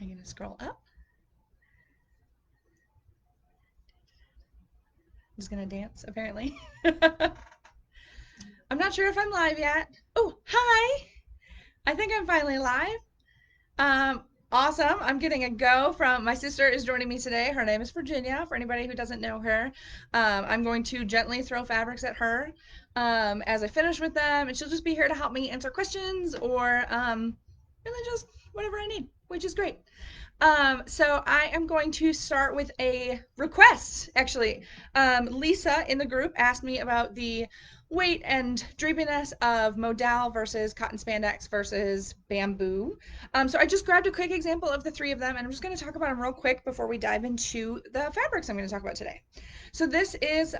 I'm gonna scroll up. I'm just gonna dance, apparently. I'm not sure if I'm live yet. Oh, hi! I think I'm finally live. Awesome. I'm getting a go from my sister is joining me today. Her name is Virginia, for anybody who doesn't know her. I'm going to gently throw fabrics at her as I finish with them, and she'll just be here to help me answer questions or really just whatever I need, which is great. So I am going to start with a request, actually. Lisa in the group asked me about the weight and drapiness of modal versus cotton spandex versus bamboo. So I just grabbed a quick example of the three of them, and I'm just going to talk about them real quick before we dive into the fabrics I'm going to talk about today. So this is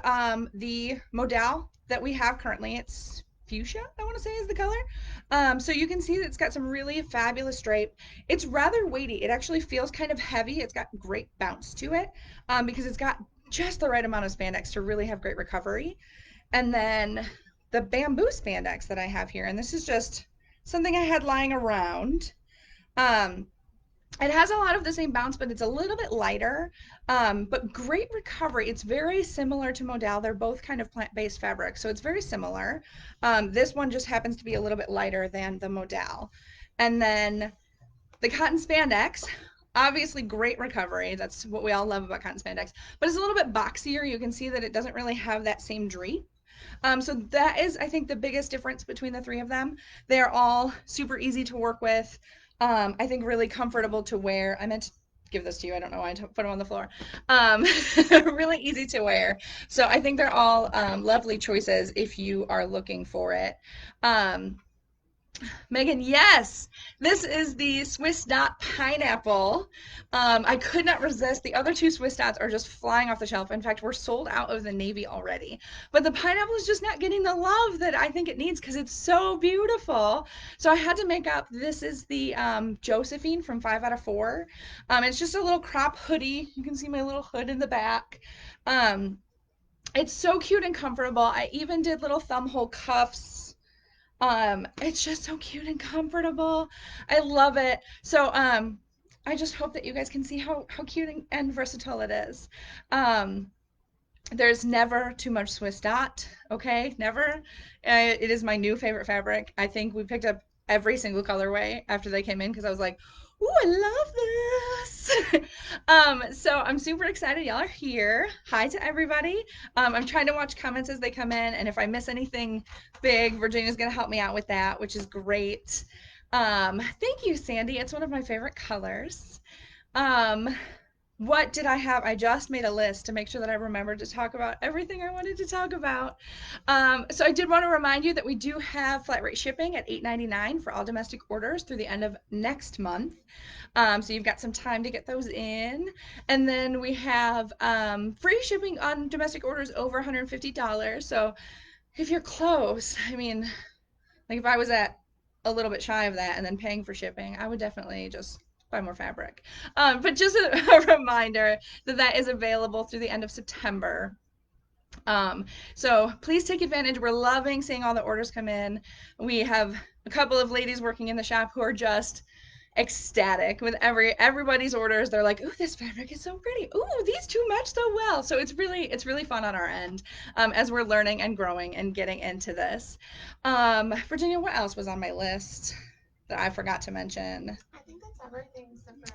the modal that we have currently. It's fuchsia, I want to say is the color. So you can see that it's got some really fabulous drape. It's rather weighty. It actually feels kind of heavy. It's got great bounce to it because it's got just the right amount of spandex to really have great recovery. And then the bamboo spandex that I have here, and this is just something I had lying around. Um, it has a lot of the same bounce, but it's a little bit lighter, but great recovery. It's very similar to modal. They're both kind of plant-based fabrics, so it's very similar. This one just happens to be a little bit lighter than the modal. And then the cotton spandex, obviously great recovery. That's what we all love about cotton spandex, but it's a little bit boxier. You can see that it doesn't really have that same drape. So that is, I think, the biggest difference between the three of them. They're all super easy to work with. I think really comfortable to wear. I meant to give this to you. I don't know why I put them on the floor. Um, really easy to wear. So I think they're all lovely choices if you are looking for it. Um, Megan, yes, this is the Swiss Dot Pineapple. I could not resist. The other two Swiss Dots are just flying off the shelf. In fact, we're sold out of the navy already. But the pineapple is just not getting the love that I think it needs because it's so beautiful. So I had to make up. This is the Josephine from 5 out of 4. It's just a little crop hoodie. You can see my little hood in the back. Um, it's so cute and comfortable. I even did little thumb hole cuffs. It's just so cute and comfortable. I love it. So I just hope that you guys can see how cute and versatile it is. Um, there's never too much Swiss dot, okay? Never. It is my new favorite fabric. I think we picked up every single colorway after they came in because I was like, "Ooh, I love this." So I'm super excited y'all are here. Hi to everybody. I'm trying to watch comments as they come in, and if I miss anything big, Virginia's gonna help me out with that, which is great. Thank you, Sandy. It's one of my favorite colors. Um, what did I have? I just made a list to make sure that I remembered to talk about everything I wanted to talk about. So I did want to remind you that we do have flat rate shipping at $8.99 for all domestic orders through the end of next month. So you've got some time to get those in. And then we have free shipping on domestic orders over $150. So if you're close, I mean, like if I was at a little bit shy of that and then paying for shipping, I would definitely just buy more fabric. But just a reminder that that is available through the end of September. So please take advantage. We're loving seeing all the orders come in. We have a couple of ladies working in the shop who are just ecstatic with everybody's orders. They're like, "Ooh, this fabric is so pretty. Ooh, these two match so well." So it's really fun on our end as we're learning and growing and getting into this. Virginia, what else was on my list that I forgot to mention? I think that's everything except for,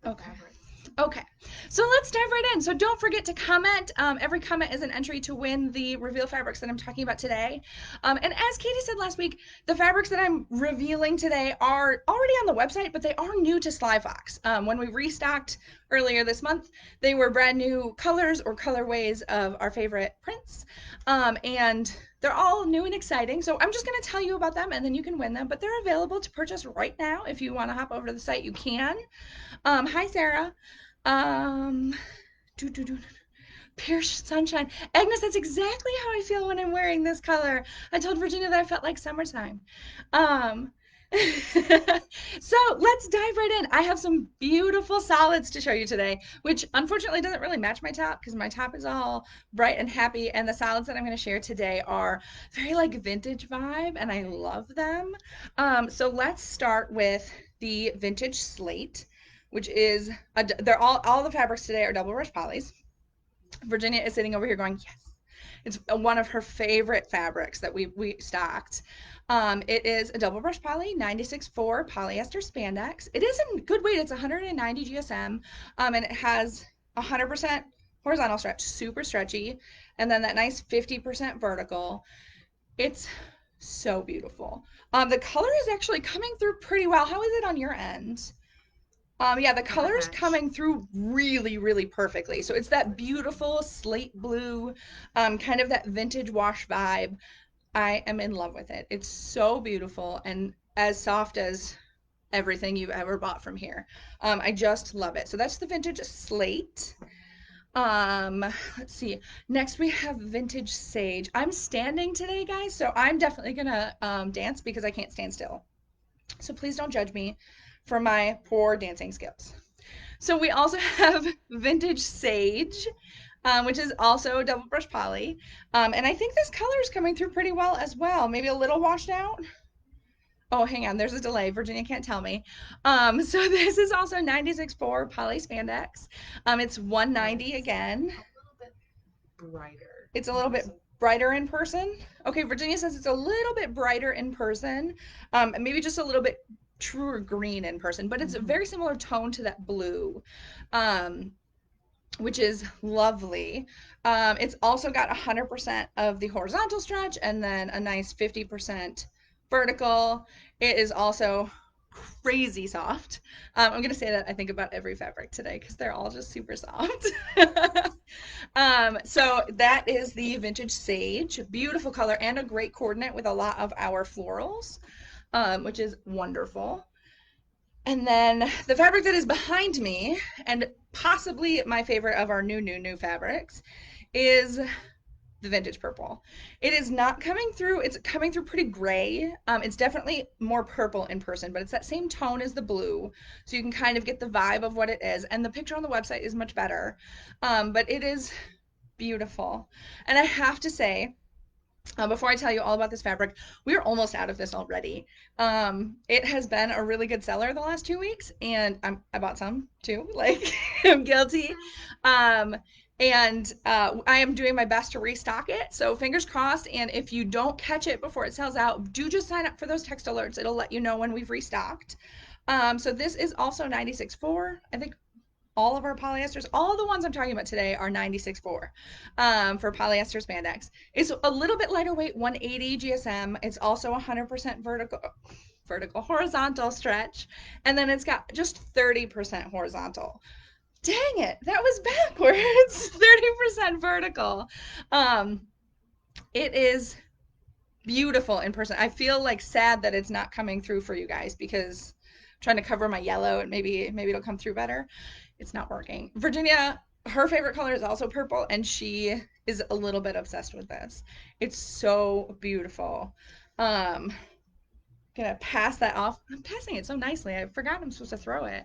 the Okay. fabric. Okay, so let's dive right in. So don't forget to comment. Every comment is an entry to win the reveal fabrics that I'm talking about today. And as Katie said last week, the fabrics that I'm revealing today are already on the website, but they are new to Slyfox. When we restocked earlier this month, they were brand new colors or colorways of our favorite prints. And they're all new and exciting. So I'm just going to tell you about them and then you can win them. But they're available to purchase right now. If you want to hop over to the site, you can. Hi, Sarah. Um, do, do, do, Pierce Sunshine. Agnes, that's exactly how I feel when I'm wearing this color. I told Virginia that I felt like summertime. Um, so let's dive right in. I have some beautiful solids to show you today, which unfortunately doesn't really match my top because my top is all bright and happy. And the solids that I'm going to share today are very like vintage vibe, and I love them. So let's start with the vintage slate. which is they're all the fabrics today are double brush polys. Virginia is sitting over here going, yes. It's one of her favorite fabrics that we stocked. It is a double brush poly, 96.4 polyester spandex. It is in good weight. It's 190 GSM, and it has 100% horizontal stretch, super stretchy, and then that nice 50% vertical. It's so beautiful. The color is actually coming through pretty well. How is it on your end? Yeah, the color is coming through really, really perfectly. So it's that beautiful slate blue, kind of that vintage wash vibe. I am in love with it. It's so beautiful and as soft as everything you've ever bought from here. I just love it. So that's the vintage slate. Um, let's see. Next we have vintage sage. I'm standing today, guys, so I'm definitely gonna dance because I can't stand still. So please don't judge me for my poor dancing skills. So we also have vintage sage, which is also double brush poly. And I think this color is coming through pretty well as well. Maybe a little washed out. Oh, hang on, there's a delay. Virginia can't tell me. So this is also 96.4 poly spandex. It's 190 again. A little bit brighter. It's a little bit brighter in person. Okay, Virginia says it's a little bit brighter in person. Maybe just a little bit truer green in person, but it's a very similar tone to that blue. Um, which is lovely. It's also got 100% of the horizontal stretch and then a nice 50% vertical. It is also crazy soft. I'm going to say that I think about every fabric today because they're all just super soft. So that is the vintage sage. Beautiful color and a great coordinate with a lot of our florals, which is wonderful. And then the fabric that is behind me, and possibly my favorite of our new fabrics, is the vintage purple. It is not coming through, it's coming through pretty gray. It's definitely more purple in person, but it's that same tone as the blue. So you can kind of get the vibe of what it is. And the picture on the website is much better. But it is beautiful. And I have to say, before I tell you all about this fabric, we're almost out of this already. It has been a really good seller the last 2 weeks, and I bought some too. Like I'm guilty. Um, and I am doing my best to restock it. So fingers crossed. And if you don't catch it before it sells out, do just sign up for those text alerts. It'll let you know when we've restocked. So this is also 96.4. I think all of our polyesters, all the ones I'm talking about today are 96.4 for polyester spandex. It's a little bit lighter weight, 180 GSM. It's also 100% vertical horizontal stretch, and then it's got just 30% horizontal. Dang it, that was backwards. 30% vertical. It is beautiful in person. I feel like sad that it's not coming through for you guys because I'm trying to cover my yellow and maybe it'll come through better. It's not working. Virginia, her favorite color is also purple, and she is a little bit obsessed with this. It's so beautiful. Um, gonna pass that off. I'm passing it so nicely. I forgot I'm supposed to throw it.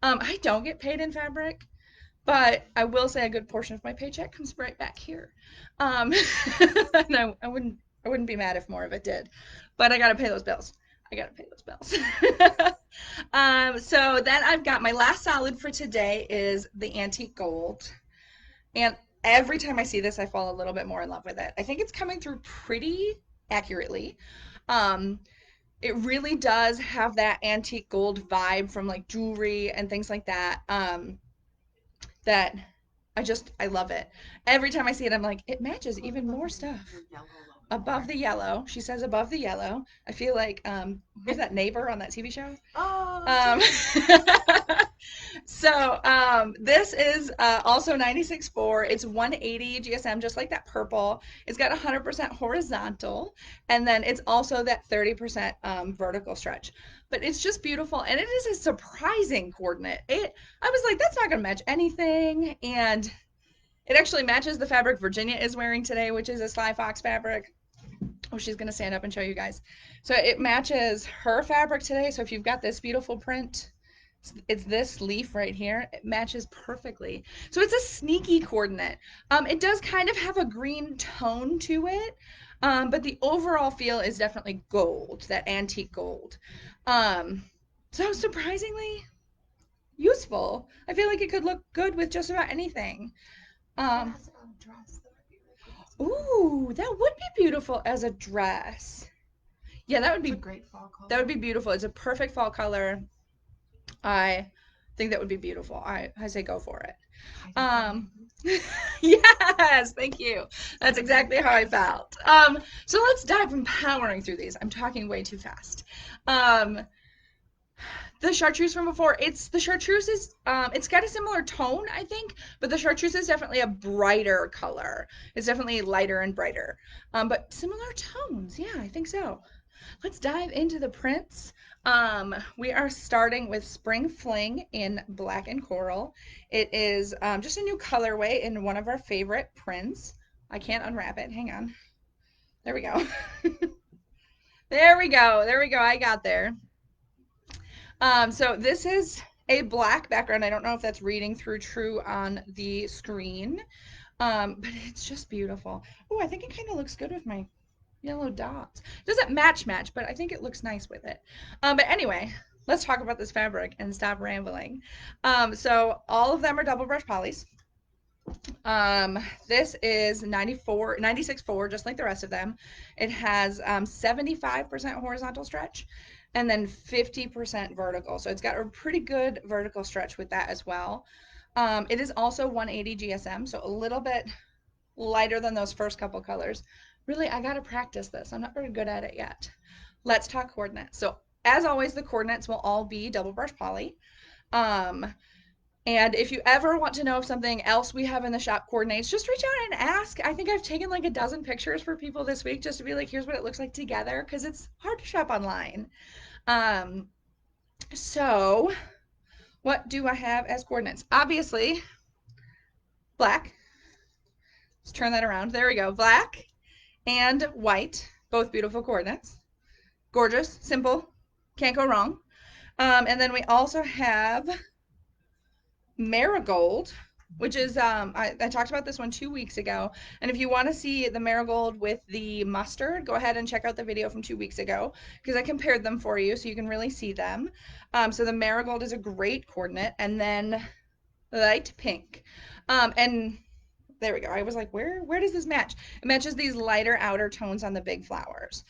I don't get paid in fabric, but I will say a good portion of my paycheck comes right back here. And I wouldn't be mad if more of it did, but I gotta pay those bills. I gotta pay those bills. So then I've got my last solid for today is the antique gold. And every time I see this, I fall a little bit more in love with it. I think it's coming through pretty accurately. Um, it really does have that antique gold vibe from like jewelry and things like that. That I love it. Every time I see it, I'm like, it matches even more stuff. Above the yellow. She says above the yellow. I feel like who's that neighbor on that TV show? Oh. So this is also 96.4. It's 180 GSM, just like that purple. It's got 100% horizontal, and then it's also that 30% vertical stretch. But it's just beautiful, and it is a surprising coordinate. I was like, that's not gonna match anything, and it actually matches the fabric Virginia is wearing today, which is a Sly Fox fabric. Oh, she's going to stand up and show you guys. So it matches her fabric today. So if you've got this beautiful print, it's this leaf right here. It matches perfectly. So it's a sneaky coordinate. It does kind of have a green tone to it, but the overall feel is definitely gold, that antique gold. So surprisingly, useful. I feel like it could look good with just about anything. Someone Um, has it on a dress. That would be really cool as well. ooh, that would be beautiful as a dress. Yeah, It's a great fall that would color. be beautiful. It's a perfect fall color. I think that would be beautiful. I say go for it. Hide it Um, behind you. yes, thank you. That's exactly how I felt. So let's dive empowering through these. I'm talking way too fast. Um, the chartreuse from before, the chartreuse is it's got a similar tone, I think, but the chartreuse is definitely a brighter color. It's definitely lighter and brighter. But similar tones. Yeah, I think so. Let's dive into the prints. We are starting with Spring Fling in black and coral. It is just a new colorway in one of our favorite prints. I can't unwrap it. Hang on. There we go. There we go. There we go. I got there. So this is a black background. I don't know if that's reading through true on the screen, but it's just beautiful. Oh, I think it kind of looks good with my yellow dots. It doesn't match, but I think it looks nice with it. But anyway, let's talk about this fabric and stop rambling. So all of them are double brush polys. This is 96.4, just like the rest of them. It has 75% horizontal stretch and then 50% vertical. So it's got a pretty good vertical stretch with that as well. It is also 180 GSM, so a little bit lighter than those first couple colors. Really, I gotta practice this. I'm not very good at it yet. Let's talk coordinates. So as always, the coordinates will all be double brush poly. Um, and if you ever want to know if something else we have in the shop coordinates, just reach out and ask. I think I've taken like a dozen pictures for people this week just to be like, here's what it looks like together, because it's hard to shop online. Um, so what do I have as coordinates? Obviously, black. Let's turn that around. There we go. Black and white, both beautiful coordinates. Gorgeous, simple, can't go wrong. And then we also have marigold, which is I talked about this one 2 weeks ago. And if you want to see the marigold with the mustard, go ahead and check out the video from 2 weeks ago because I compared them for you so you can really see them. So the marigold is a great coordinate, and then light pink. And there we go. I was like, where does this match? It matches these lighter outer tones on the big flowers.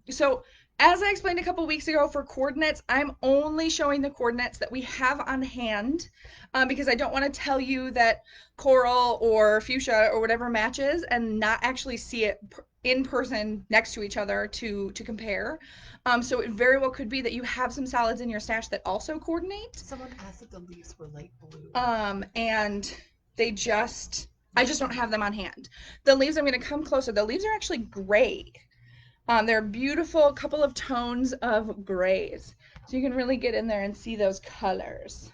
So as I explained a couple weeks ago for coordinates, I'm only showing the coordinates that we have on hand because I don't want to tell you that coral or fuchsia or whatever matches and not actually see it in person next to each other to compare. So it very well could be that you have some solids in your stash that also coordinate. Someone asked if the leaves were light blue. And they just I just don't have them on hand. The leaves, I'm going to come closer. The leaves are actually gray. They're a beautiful couple of tones of grays. So you can really get in there and see those colors.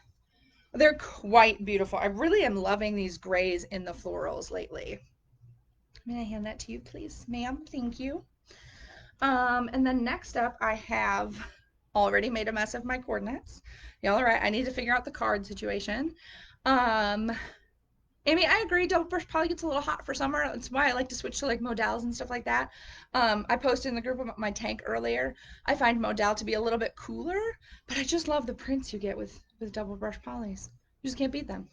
They're quite beautiful. I really am loving these grays in the florals lately. May I hand that to you, please, ma'am? Thank you. And then next up, I have already made a mess of my coordinates. Y'all all right? I need to figure out the card situation. Amy, I agree. Double brush probably gets a little hot for summer. That's why I like to switch to like modals and stuff like that. I posted in the group about my tank earlier. I find modal to be a little bit cooler, but I just love the prints you get with double brush polys. You just can't beat them.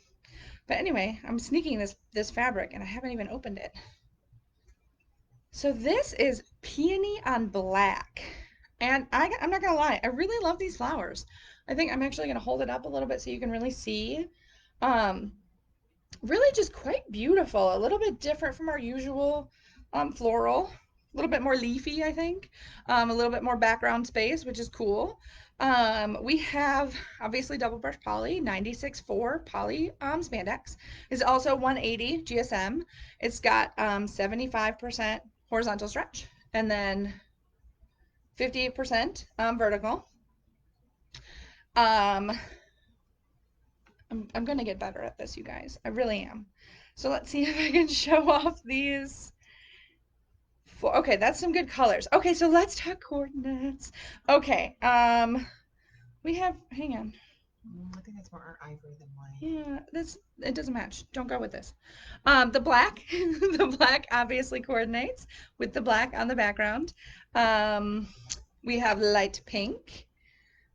But anyway, I'm sneaking this fabric and I haven't even opened it. So this is Peony on black. And I'm not gonna lie, I really love these flowers. I think I'm actually gonna hold it up a little bit so you can really see. Um, Really just quite beautiful. A little bit different from our usual floral. A little bit more leafy, I think. A little bit more background space, which is cool. We have obviously double brush poly, 96.4 poly spandex. It's also 180 GSM. It's got 75% horizontal stretch and then 58% vertical. Um, I'm gonna get better at this, you guys. I really am. So let's see if I can show off these. Okay, that's some good colors. Okay, so let's talk coordinates. Okay, we have, hang on. I think it's more ivory than white. Yeah, it doesn't match. Don't go with this. The black, the black obviously coordinates with the black on the background. We have light pink,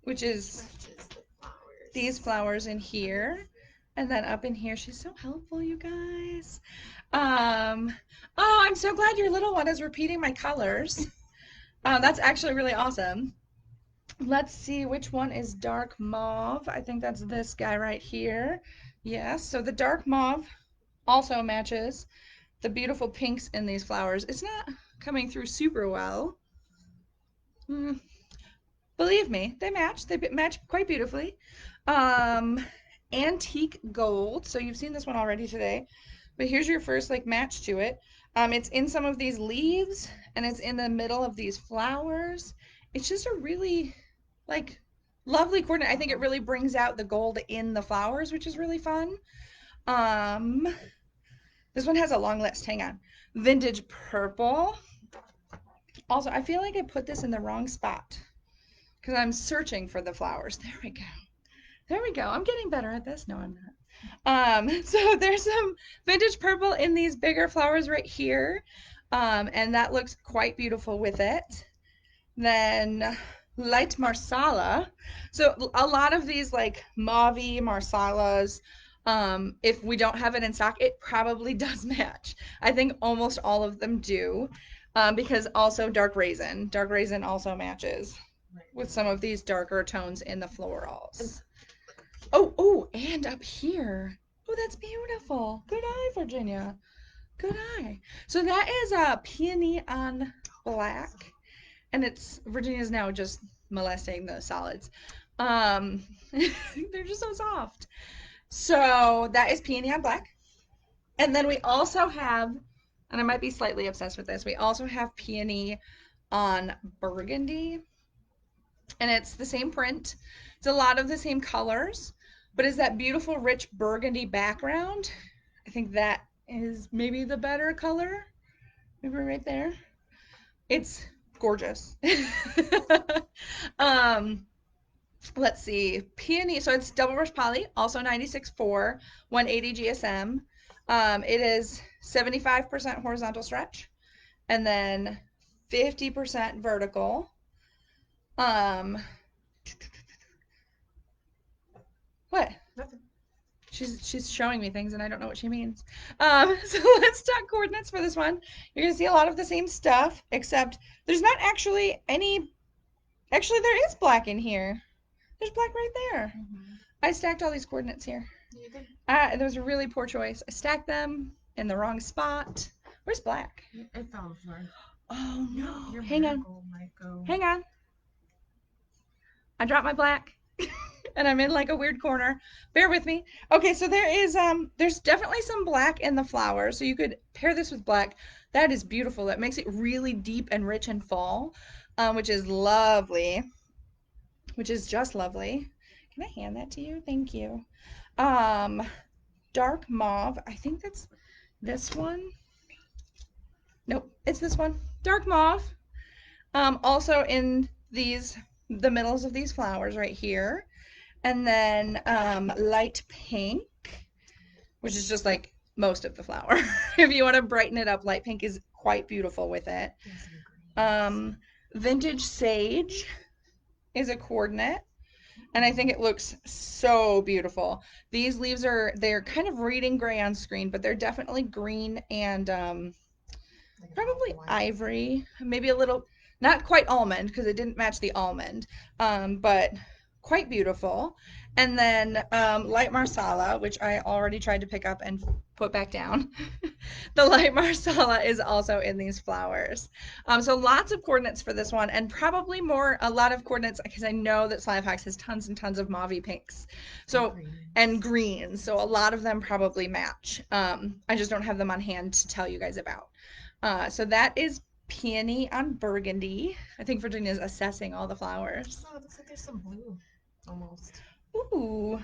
which is Matches the flowers. these flowers in here. And then up in here, she's so helpful, you guys. Um, oh, I'm so glad your little one is repeating my colors. That's actually really awesome. Let's see which one is dark mauve. I think that's this guy right here. Yes, so the dark mauve also matches the beautiful pinks in these flowers. It's not coming through super well. Mm, believe me, they match. They match quite beautifully. Um, Antique gold. So you've seen this one already today, but here's your first like match to it. It's in some of these leaves and it's in the middle of these flowers. It's just a really like lovely coordinate. I think it really brings out the gold in the flowers, which is really fun. Um, this one has a long list. Hang on. Vintage purple. Also, I feel like I put this in the wrong spot because I'm searching for the flowers. There we go. There we go. I'm getting better at this. No, I'm not. So there's some vintage purple in these bigger flowers right here. And that looks quite beautiful with it. Then light marsala. So a lot of these like mauve marsalas, if we don't have it in stock, it probably does match. I think almost all of them do. Because also dark raisin also matches with some of these darker tones in the florals. Oh, oh, and up here. Oh, that's beautiful. Good eye, Virginia. Good eye. So that is a peony on black, and it's Virginia's now just molesting the solids. They're just so soft. So that is peony on black. And then we also have, and I might be slightly obsessed with this, we also have peony on burgundy. And it's the same print. It's a lot of the same colors, but it's that beautiful, rich burgundy background. I think that is maybe the better color. Maybe right there. It's gorgeous. um, let's see. Peony. So it's double brush poly, also 96.4, 180 GSM. It is 75% horizontal stretch and then 50% vertical. What? Nothing. She's showing me things and I don't know what she means. So let's talk coordinates for this one. You're gonna see a lot of the same stuff, except there's not actually any. Actually, there is black in here. There's black right there. I stacked all these coordinates here. You did. There was a really poor choice. I stacked them in the wrong spot. Where's black? It fell on the floor. Oh no! Your Hang on. might go. Hang on. I dropped my black. And I'm in like a weird corner. Bear with me. Okay, so there's definitely some black in the flower, so you could pair this with black. That is beautiful. That makes it really deep and rich and fall, which is lovely. Which is just lovely. Can I hand that to you? Thank you. Dark mauve. I think that's this one. Nope, it's this one. Dark mauve. Also in the middles of these flowers right here. And then light pink, which is just like most of the flower. If you want to brighten it up, light pink is quite beautiful with it. Vintage sage is a coordinate, and I think it looks so beautiful. These leaves they're kind of reading gray on screen, but they're definitely green and probably ivory, maybe a little, not quite almond because it didn't match the almond, but quite beautiful. And then light marsala, which I already tried to pick up and put back down. The light marsala is also in these flowers. So lots of coordinates for this one, and probably a lot of coordinates because I know that Sly Fox has tons and tons of mauve pinks. So and greens. So a lot of them probably match. I just don't have them on hand to tell you guys about. So that is peony on burgundy. I think Virginia's assessing all the flowers. Oh, it looks like there's some blue. Almost. Ooh.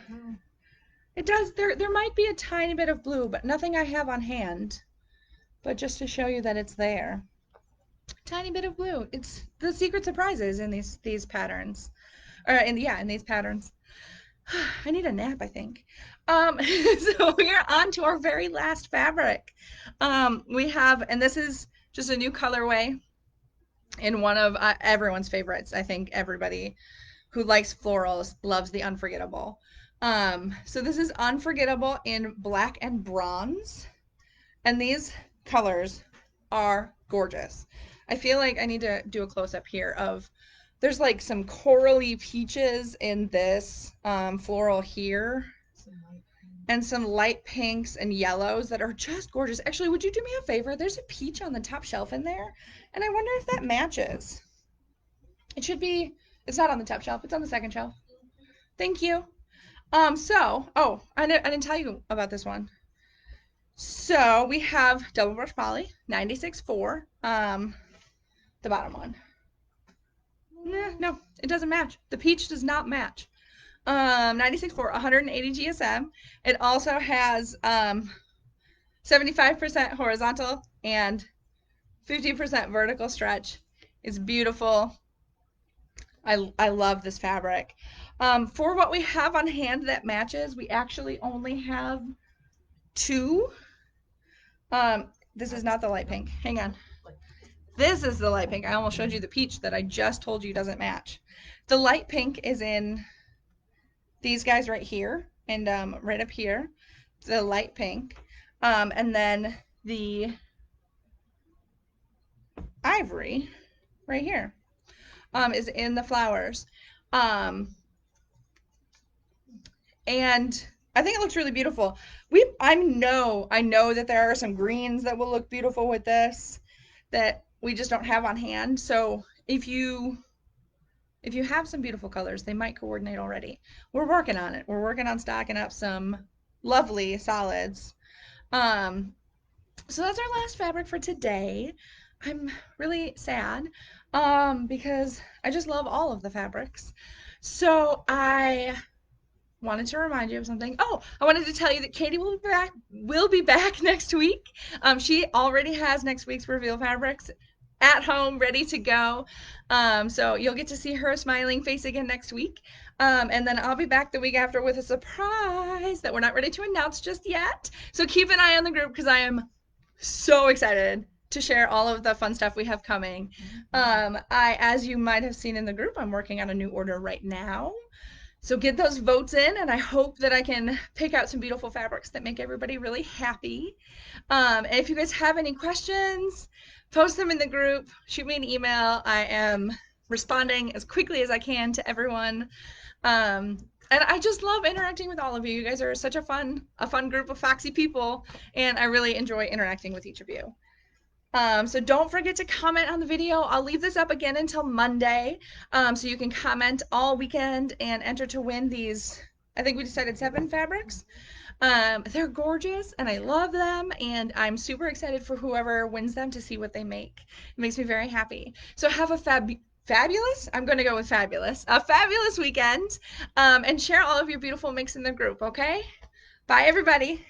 It does. There might be a tiny bit of blue, but nothing I have on hand. But just to show you that it's there. Tiny bit of blue. It's the secret surprises in these patterns. Or in these patterns. I need a nap, I think. So we're on to our very last fabric. We have, and this is just a new colorway in one of everyone's favorites. I think everybody who likes florals loves the unforgettable. So this is unforgettable in black and bronze. And these colors are gorgeous. I feel like I need to do a close up here of there's like some corally peaches in this floral here Some light pink. and some light pinks and yellows that are just gorgeous. Actually, would you do me a favor? There's a peach on the top shelf in there, and I wonder if that matches. It should be, it's not on the top shelf, it's on the second shelf. Thank you. Oh, I didn't tell you about this one. So we have double brush poly, 96.4, the bottom one. No, it doesn't match. The peach does not match. 96.4, 180 GSM. It also has 75% horizontal and 50% vertical stretch. It's beautiful. I love this fabric. For what we have on hand that matches, we actually only have two. This is not the light pink. Hang on. This is the light pink. I almost showed you the peach that I just told you doesn't match. The light pink is in these guys right here and right up here. The light pink. And then the ivory right here is in the flowers. And I think it looks really beautiful. I know that there are some greens that will look beautiful with this that we just don't have on hand. So if you have some beautiful colors, they might coordinate already. We're working on it. We're working on stocking up some lovely solids. So that's our last fabric for today. I'm really sad because I just love all of the fabrics. So I wanted to remind you of something. Oh, I wanted to tell you that Katie will be back next week. She already has next week's reveal fabrics at home ready to go. So you'll get to see her smiling face again next week. And then I'll be back the week after with a surprise that we're not ready to announce just yet. So keep an eye on the group because I am so excited to share all of the fun stuff we have coming. As you might have seen in the group, I'm working on a new order right now. So get those votes in, and I hope that I can pick out some beautiful fabrics that make everybody really happy. And if you guys have any questions, post them in the group, shoot me an email. I am responding as quickly as I can to everyone. And I just love interacting with all of you. You guys are such a fun group of foxy people, and I really enjoy interacting with each of you. So don't forget to comment on the video. I'll leave this up again until Monday. So you can comment all weekend and enter to win these, I think we decided 7 fabrics. They're gorgeous and I love them, and I'm super excited for whoever wins them to see what they make. It makes me very happy. So have a fabulous, I'm going to go with fabulous, a fabulous weekend, and share all of your beautiful makes in the group, okay? Bye everybody.